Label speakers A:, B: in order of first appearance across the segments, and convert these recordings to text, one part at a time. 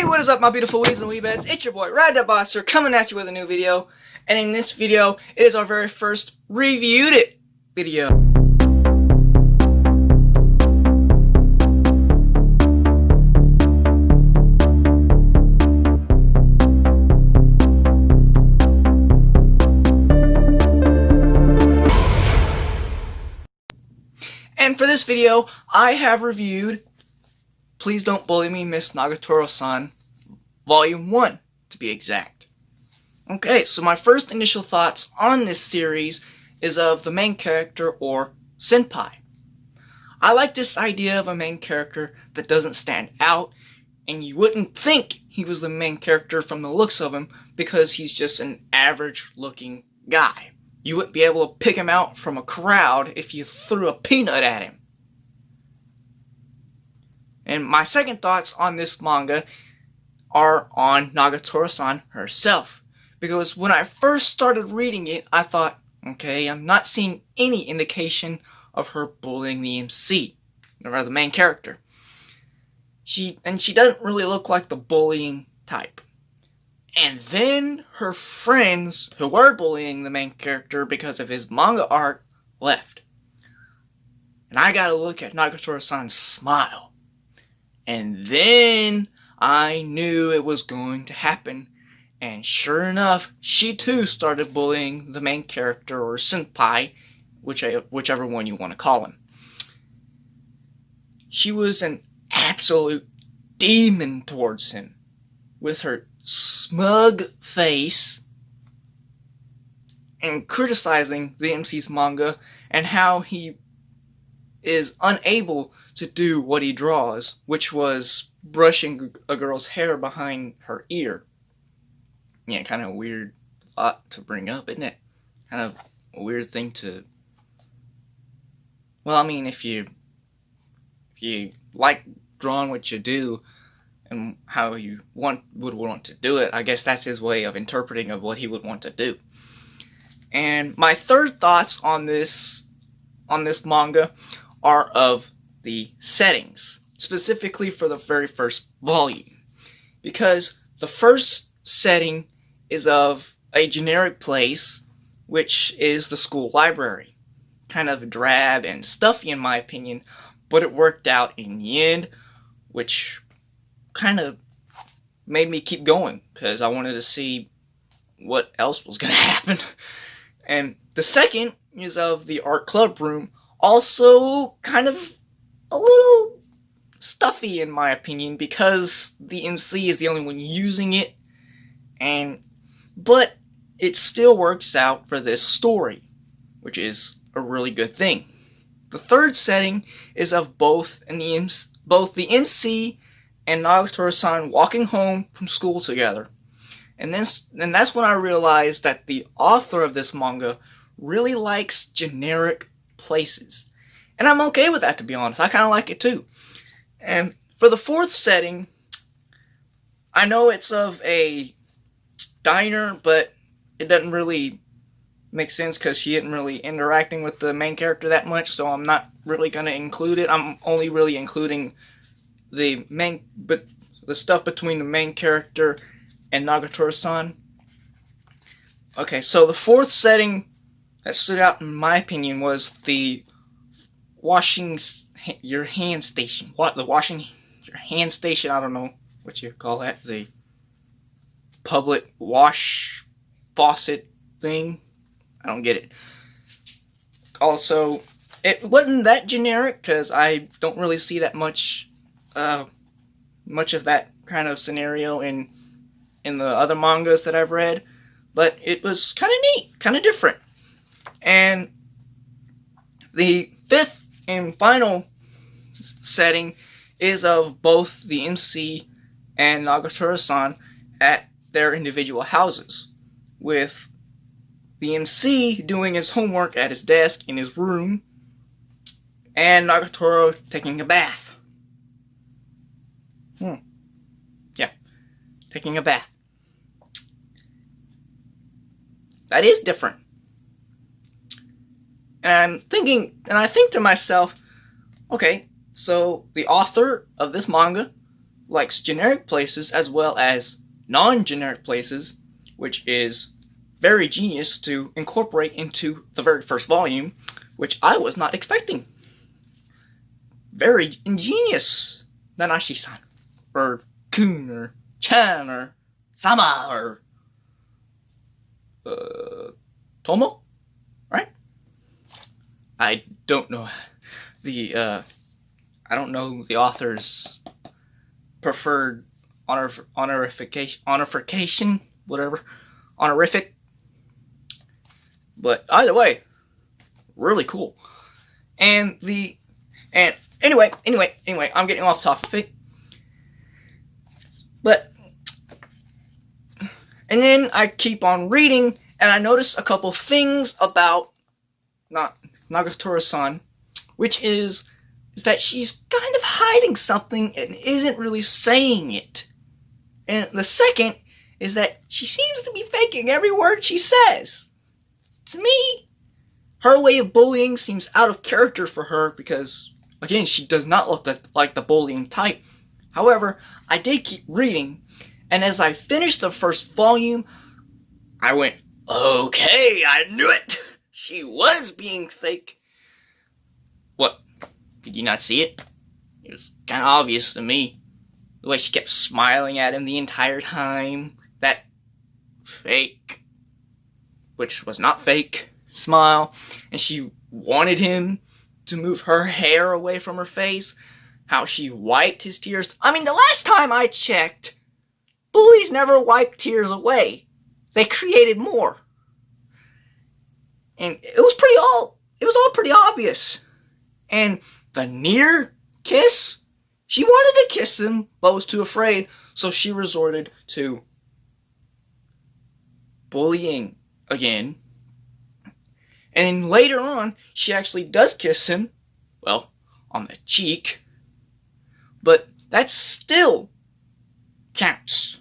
A: Hey, what is up, my beautiful weebs and weebettes? It's your boy, Ride the Boster, coming at you with a new video. And in this video, it is our very first Reviewed It video. And for this video, I have reviewed Please Don't Bully Me, Miss Nagatoro-San, Volume 1, to be exact. Okay, so my first initial thoughts on this series is of the main character, or senpai. I like this idea of a main character that doesn't stand out, and you wouldn't think he was the main character from the looks of him, because he's just an average-looking guy. You wouldn't be able to pick him out from a crowd if you threw a peanut at him. And my second thoughts on this manga are on Nagatoro-San herself. Because when I first started reading it, I thought, okay, I'm not seeing any indication of her bullying the MC, or the main character. She doesn't really look like the bullying type. And then her friends, who were bullying the main character because of his manga art, left. And I gotta look at Nagatoro-san's smile. And then I knew it was going to happen. And sure enough, she too started bullying the main character, or senpai, whichever one you want to call him. She was an absolute demon towards him, with her smug face, and criticizing the MC's manga and how he is unable to do what he draws, which was brushing a girl's hair behind her ear. Yeah, kind of a weird thought to bring up, isn't it? Kind of a weird thing to... Well, I mean, if you like drawing what you do and how you would want to do it, I guess that's his way of interpreting of what he would want to do. And my third thoughts on this manga are of the settings, specifically for the very first volume, because the first setting is of a generic place, which is the school library. Kind of drab and stuffy in my opinion, but it worked out in the end, which kind of made me keep going, because I wanted to see what else was going to happen. And the second is of the art club room, also kind of a little stuffy in my opinion, because the MC is the only one using it, but it still works out for this story, which is a really good thing. The third setting is of both the MC and Nagatoro-san walking home from school together. And that's when I realized that the author of this manga really likes generic places. And I'm okay with that, to be honest. I kind of like it too. And for the fourth setting, I know it's of a diner, but it doesn't really make sense because she isn't really interacting with the main character that much, so I'm not really going to include it. I'm only really including the stuff between the main character and Nagatoro-san. Okay, so the fourth setting that stood out in my opinion was the washing your hand station. The washing your hand station, I don't know what you call that. The public wash faucet thing. I don't get it. Also, it wasn't that generic, because I don't really see that much of that kind of scenario in the other mangas that I've read, but it was kind of neat, kind of different. And the fifth and final setting is of both the MC and Nagatoro-san at their individual houses, with the MC doing his homework at his desk in his room, and Nagatoro taking a bath. Yeah, taking a bath. That is different. And I think to myself, okay, so the author of this manga likes generic places as well as non-generic places, which is very genius to incorporate into the very first volume, which I was not expecting. Very ingenious, Nanashi-san, or Kun, or Chan, or Sama, or Tomo, right? I don't know the author's preferred honorification, whatever, honorific. But either way, really cool. And anyway, I'm getting off topic. And then I keep on reading, and I notice a couple things about Nagatoro-San, which is that she's kind of hiding something and isn't really saying it. And the second is that she seems to be faking every word she says. To me, her way of bullying seems out of character for her because, again, she does not look like the bullying type. However, I did keep reading, and as I finished the first volume, I went, okay, I knew it! She was being fake. What? Did you not see it? It was kind of obvious to me. The way she kept smiling at him the entire time. That fake, which was not fake, smile. And she wanted him to move her hair away from her face. How she wiped his tears. I mean, the last time I checked, bullies never wipe tears away. They created more. And it was all pretty obvious. And the near kiss, she wanted to kiss him, but was too afraid, so she resorted to bullying again. And later on, she actually does kiss him, well, on the cheek, but that still counts.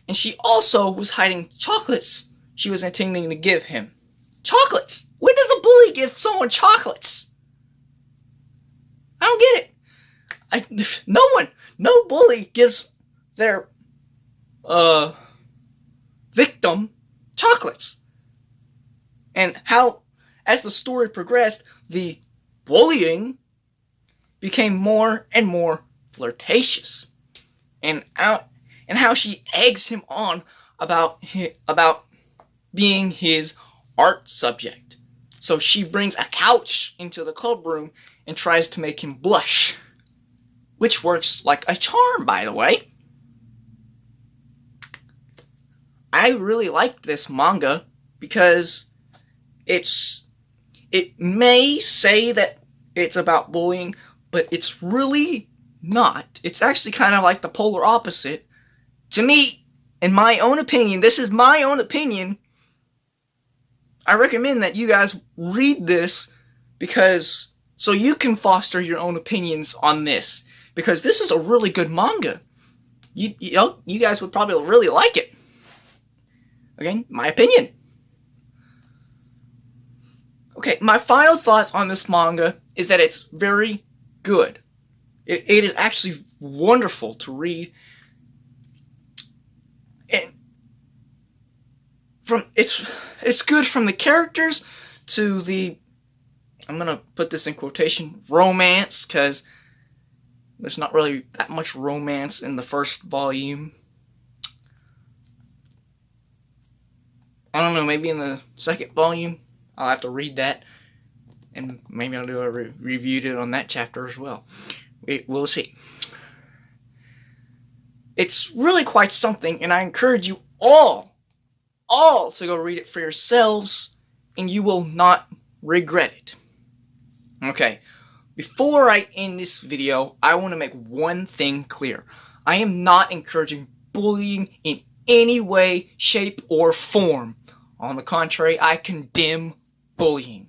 A: And she also was hiding chocolates she was intending to give him. Chocolates! When does a bully give someone chocolates? I don't get it. No bully gives their victim chocolates. And how, as the story progressed, the bullying became more and more flirtatious. And how she eggs him on about being his art subject. So she brings a couch into the club room and tries to make him blush. Which works like a charm, by the way. I really like this manga because it may say that it's about bullying, but it's really not. It's actually kind of like the polar opposite. To me, in my own opinion, this is my own opinion, I recommend that you guys read this because so you can foster your own opinions on this. Because this is a really good manga. You guys would probably really like it. Again, my opinion. Okay, my final thoughts on this manga is that it's very good. It is actually wonderful to read. And it's good from the characters to the, I'm gonna put this in quotation, romance, because there's not really that much romance in the first volume. I don't know, maybe in the second volume. I'll have to read that. And maybe I'll do a review on that chapter as well. We'll see. It's really quite something, and I encourage you all to go read it for yourselves, and you will not regret it. Okay. Before I end this video, I want to make one thing clear. I am not encouraging bullying in any way, shape, or form. On the contrary, I condemn bullying.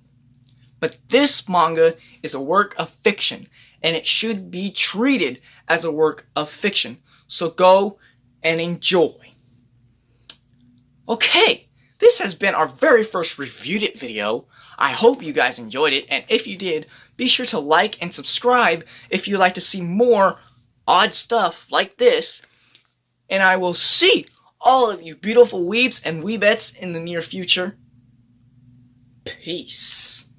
A: But this manga is a work of fiction, and it should be treated as a work of fiction. So go and enjoy. Okay, this has been our very first Reviewed It video. I hope you guys enjoyed it, and if you did, be sure to like and subscribe if you'd like to see more odd stuff like this, and I will see all of you beautiful weebs and weebettes in the near future. Peace.